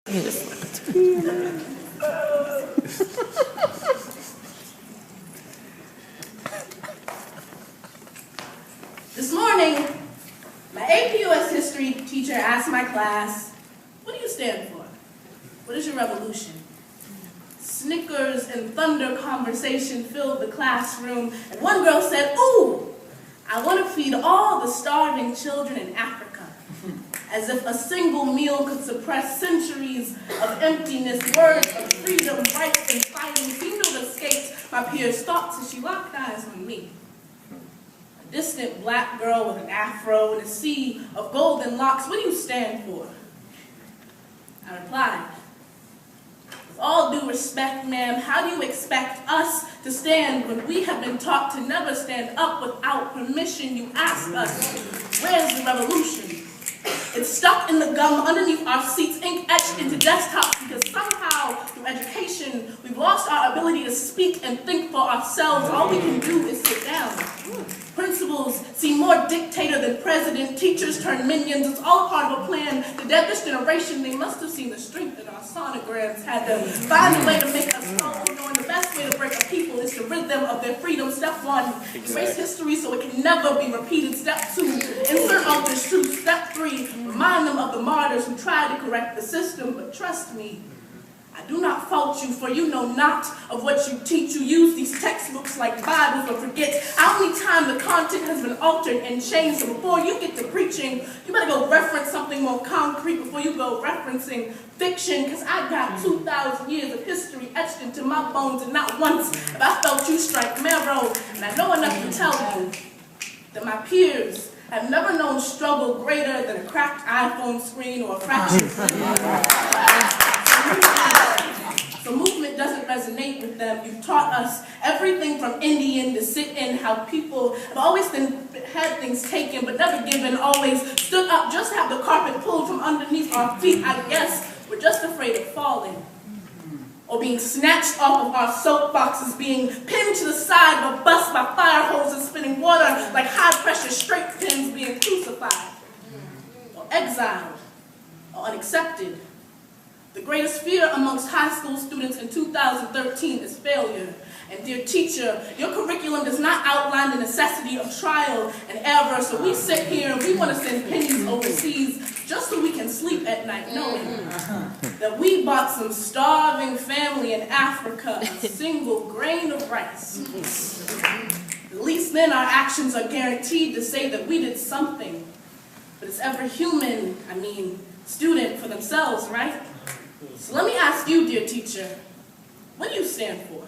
This morning, my AP US history teacher asked my class, "What do you stand for? What is your revolution?" Snickers and thunder conversation filled the classroom, and one girl said, "Ooh, I want to feed all the starving children in Africa." As if a single meal could suppress centuries of emptiness, words of freedom, rights, and fighting seemed to have escaped my peers' thoughts as she locked eyes on me. A distant black girl with an afro and a sea of golden locks, "What do you stand for?" I replied, "With all due respect, ma'am, how do you expect us to stand when we have been taught to never stand up without permission? You ask us, where's the revolution? It's stuck in the gum underneath our seats, ink etched into desktops, because somehow, through education, we've lost our ability to speak and think for ourselves. All we can do is sit down. Principals seem more dictator than president. Teachers turn minions. It's all part of a plan to dead this generation. They must have seen the strength in our sonograms, had to find a way to make us whole, knowing the best way to break a people is to rid them of their freedom. Step 1, erase history so it can never be repeated. Step 2, insert author's truth. Step 3, remind them of the martyrs who tried to correct the system. But trust me, I do not fault you, for you know not of what you teach. You use these textbooks like Bibles, but forget how many times the content has been altered and changed. So before you get to preaching, you better go reference something more concrete before you go referencing fiction, because I got 2,000 years of history etched into my bones, and not once have I felt you strike marrow. And I know enough to tell you that my peers have never known struggle greater than a cracked iPhone screen or a fractured So movement doesn't resonate with them. You've taught us everything from Indian to sit-in, how people have always had things taken but never given, always stood up just to have the carpet pulled from underneath our feet. I guess we're just afraid of falling, or being snatched off of our soapboxes, being pinned to the side of a bus by fire hoses, spitting water like high-pressure straight pins, being crucified, or exiled, or unaccepted. The greatest fear amongst high school students in 2013 is failure. And dear teacher, your curriculum does not outline the necessity of trial and error, so we sit here and we want to send pennies overseas just so we can sleep at night, knowing that we bought some starving family in Africa a single grain of rice. At least then our actions are guaranteed to say that we did something. But it's every human, student for themselves, right? So let me ask you, dear teacher, what do you stand for?